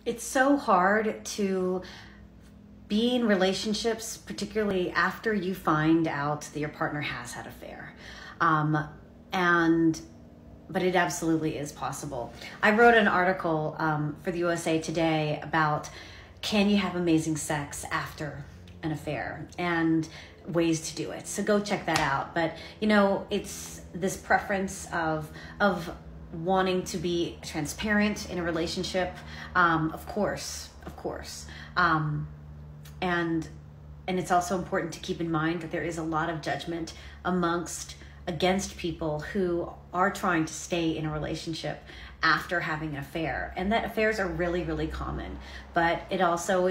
It's so hard to be in relationships, particularly after you find out that your partner has had an affair. Um, and but it absolutely is possible. I wrote an article for the USA Today about, can you have amazing sex after an affair, and ways to do it. So go check that out. But it's this preference of wanting to be transparent in a relationship. Of course. And it's also important to keep in mind that there is a lot of judgment against people who are trying to stay in a relationship after having an affair, and that affairs are really, really common. But it also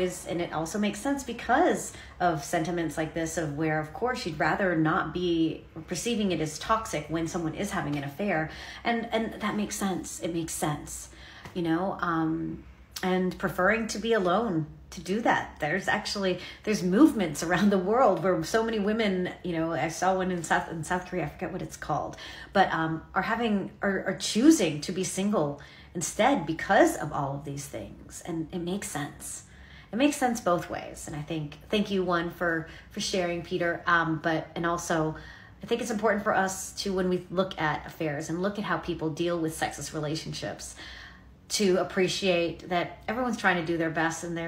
makes sense because of sentiments like this, of where, of course, you'd rather not be perceiving it as toxic when someone is having an affair, and that makes sense. It makes sense, and preferring to be alone to do that. There's movements around the world where so many women, I saw one in South Korea, I forget what it's called, but are choosing to be single instead because of all of these things. And it makes sense. It makes sense both ways. And I thank you, one, for sharing, Peter. And also, I think it's important for us to, when we look at affairs and look at how people deal with sexist relationships, to appreciate that everyone's trying to do their best, and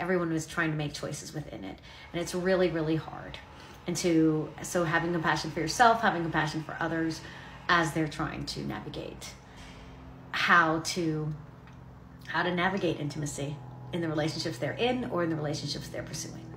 everyone is trying to make choices within it. And it's really, really hard. So having compassion for yourself, having compassion for others as they're trying to navigate how to navigate intimacy in the relationships they're in or in the relationships they're pursuing.